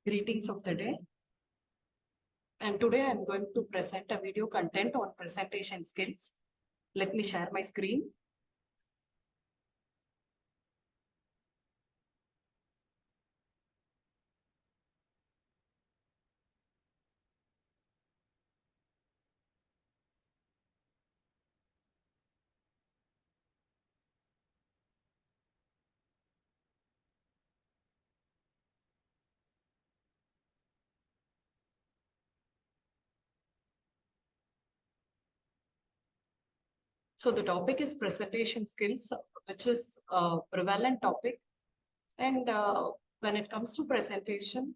Greetings of the day. And today I'm going to present a video content on presentation skills. Let me share my screen. So the topic is presentation skills, which is a prevalent topic. And when it comes to presentation,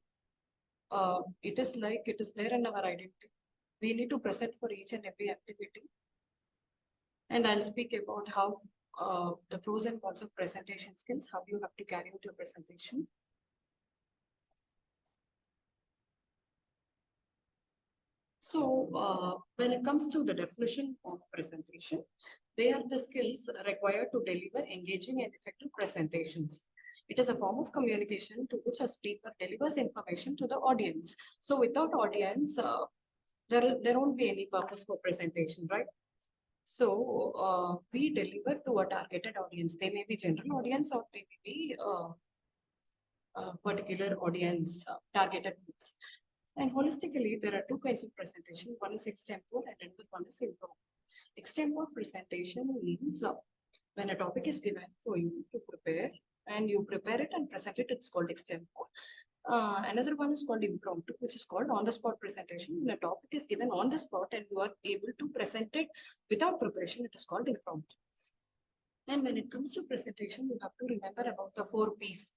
it is there in our identity. We need to present for each and every activity. And I'll speak about how the pros and cons of presentation skills, how you have to carry out your presentation. So when it comes to the definition of presentation, they are the skills required to deliver engaging and effective presentations. It is a form of communication to which a speaker delivers information to the audience. So without audience, there won't be any purpose for presentation, right? So we deliver to a targeted audience. They may be general audience or they may be particular audience targeted groups. And holistically, there are two kinds of presentation. One is extempore and another one is impromptu. Extempore presentation means when a topic is given for you to prepare and you prepare it and present it, it's called extempore. Another one is called impromptu, which is called on-the-spot presentation. When a topic is given on the spot and you are able to present it without preparation, it is called impromptu. And when it comes to presentation, you have to remember about the 4 P's.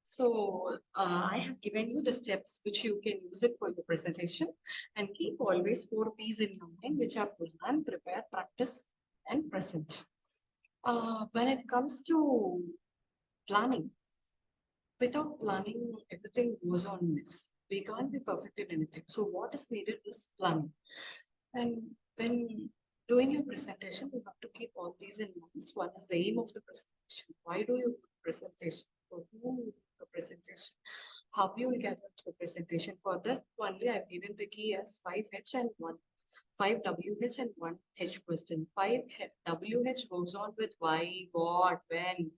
So I have given you the steps which you can use it for your presentation, and keep always 4 P's in your mind, which are plan, prepare, practice, and present. When it comes to planning, without planning, everything goes on miss. We can't be perfect in anything. So what is needed is planning. And when doing your presentation, you have to keep all these in mind. One is the aim of the presentation. Why do you do presentation? For whom the presentation? How you will get the presentation? For that only, I've given the key as 5H and 5 WH and 1 H question. 5 WH goes on with why, what, when,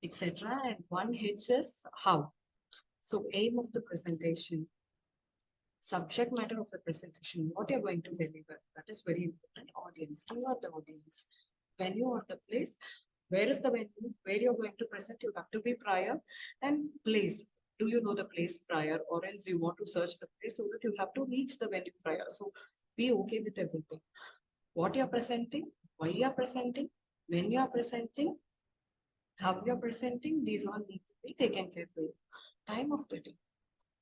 etc. And 1 H is how. So aim of the presentation, subject matter of the presentation, what you're going to deliver, that is very important. Audience, who are the audience, venue or the place, where is the venue, where you're going to present, you have to be prior, and place. Do you know the place prior, or else you want to search the place, so that you have to reach the venue prior. So be okay with everything. What you're presenting, why you're presenting, when you're presenting, how you're presenting, these all need to be taken care of. Time of the day.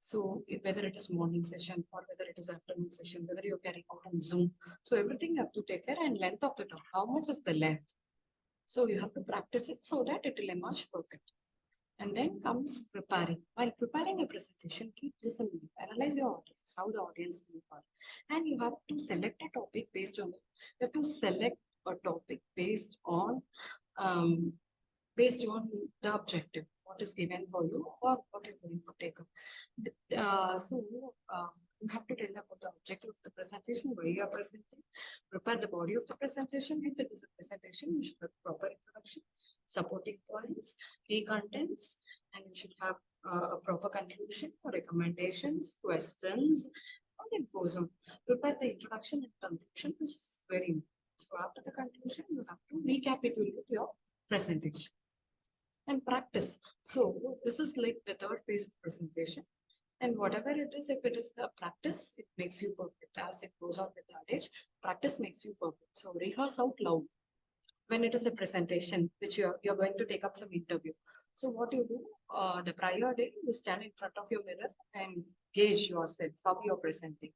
So whether it is morning session or whether it is afternoon session, whether you're carrying out on Zoom. So everything you have to take care, and length of the talk. How much is the length? So you have to practice it so that it will emerge perfect. And then comes preparing. While preparing a presentation, keep this in mind. Analyze your audience, how the audience are. And you have to select a topic based on, you have to select a topic based on the objective, what is given for you or what you're going to take up. You have to tell about the objective of the presentation, why you are presenting, prepare the body of the presentation. If it is a presentation, you should have proper introduction, supporting points, key contents, and you should have a proper conclusion, recommendations, questions, and it goes on. Prepare the introduction and conclusion is very important. So after the conclusion, you have to recapitulate your presentation and practice. So this is like the third phase of presentation. And whatever it is, if it is the practice, it makes you perfect. As it goes on with the adage, practice makes you perfect. So rehearse out loud when it is a presentation, which you're going to take up some interview. So what you do, the prior day, you stand in front of your mirror and gauge yourself, how you're presenting.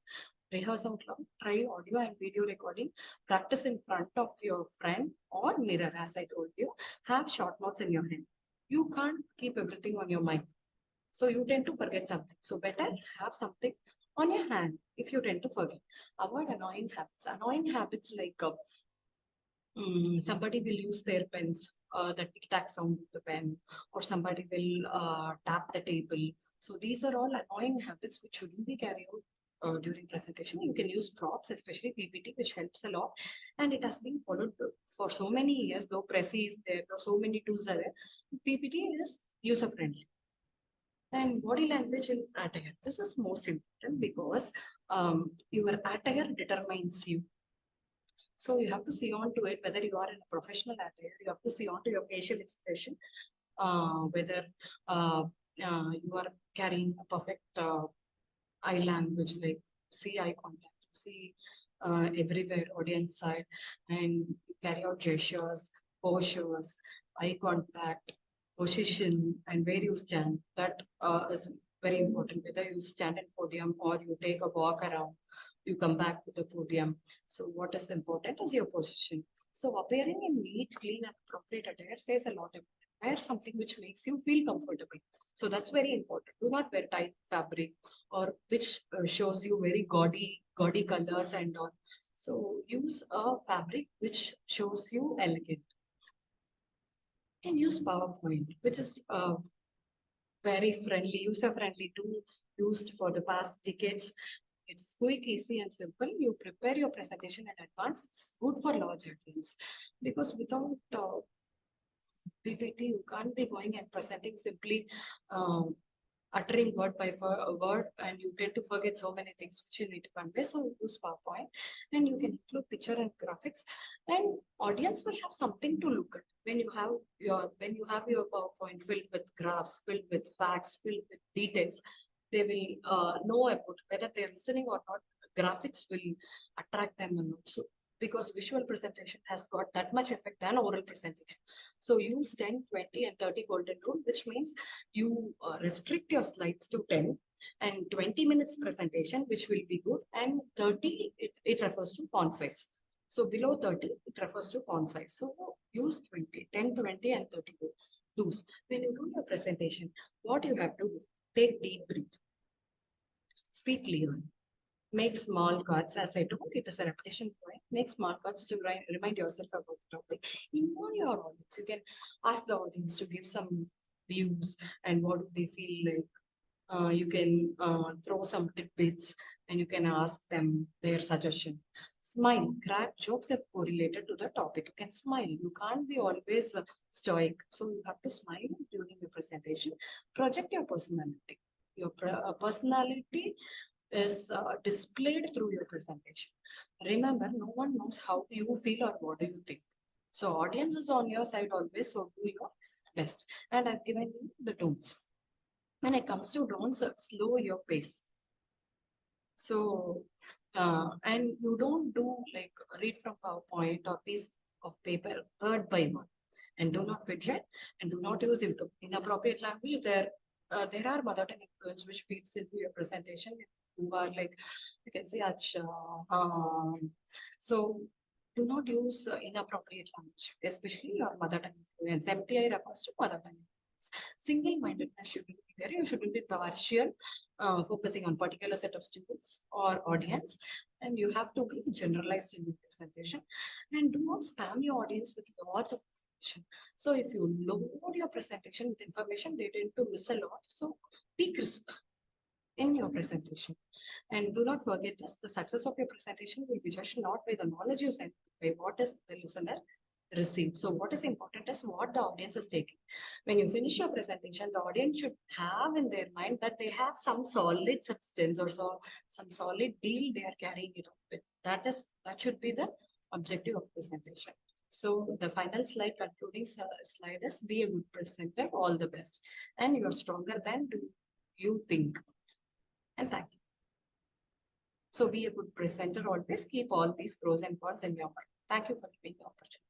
Rehearse out loud, try audio and video recording, practice in front of your friend or mirror, as I told you. Have short notes in your hand. You can't keep everything on your mind. So you tend to forget something. So better have something on your hand if you tend to forget. Avoid annoying habits. Annoying habits like somebody will use their pens the tic-tac sound of the pen, or somebody will tap the table. So these are all annoying habits which shouldn't be carried out during presentation. You can use props, especially PPT, which helps a lot. And it has been followed for so many years, though Prezi is there, though so many tools are there. PPT is user-friendly. And body language in attire. This is most important because your attire determines you. So you have to see on to it whether you are in a professional attire. You have to see on to your facial expression, whether you are carrying a perfect eye language, like see eye contact, see everywhere audience side, and carry out gestures, postures, eye contact, position, and where you stand. That is very important. Whether you stand at podium or you take a walk around, you come back to the podium. So what is important is your position. So appearing in neat, clean, and appropriate attire says a lot about it. Wear something which makes you feel comfortable. So that's very important. Do not wear tight fabric or which shows you very gaudy colors and all. So use a fabric which shows you elegant. And use PowerPoint, which is very friendly, user-friendly tool used for the past decades. It's quick, easy, and simple. You prepare your presentation in advance. It's good for large audience because without PPT, you can't be going and presenting simply uttering word by word, and you tend to forget so many things which you need to convey. So use PowerPoint, and you can include picture and graphics, and audience will have something to look at when you have your PowerPoint filled with graphs, filled with facts, filled with details. They will know about whether they're listening or not. Graphics will attract them or not. So because visual presentation has got that much effect than oral presentation. So use 10, 20, and 30 golden rule, which means you restrict your slides to 10 and 20 minutes presentation, which will be good, and 30, it refers to font size. So below 30, it refers to font size. So use 20, 10, 20, and 30 do's. When you do your presentation, what you have to do, take deep breath, speak clearly, make small cards. As I told, it is a repetition point. Make small cards to remind yourself about the topic. Involve your audience. You can ask the audience to give some views and what do they feel like. You can throw some tidbits and you can ask them their suggestion. Smile, crack jokes if correlated to the topic. You can smile. You can't be always stoic. So you have to smile during the presentation. Project your personality. Your personality is displayed through your presentation. Remember, no one knows how you feel or what do you think. So audience is on your side always, so do your best. And I've given you the tones. When it comes to tones, slow your pace. So, and you don't do like read from PowerPoint or piece of paper word by word. And do not fidget and do not use inappropriate language. There are mother tongue influence which feeds into your presentation. You are like, you can say, acha, so do not use inappropriate language, especially your mother tongue influence. MTI refers to mother tongue influence. Single-mindedness should be there. You shouldn't be partial, focusing on particular set of students or audience, and you have to be generalized in your presentation. And do not spam your audience with lots of information. So if you load your presentation with information, they tend to miss a lot. So be crisp in your presentation. And do not forget this, the success of your presentation will be judged not by the knowledge you send, by what is the listener received. So what is important is what the audience is taking. When you finish your presentation, the audience should have in their mind that they have some solid substance or some solid deal they are carrying it out with. That should be the objective of presentation. So the final slide, concluding slide is be a good presenter, all the best. And you're stronger than do you think. And thank you. So be a good presenter always. Keep all these pros and cons in your mind. Thank you for giving the opportunity.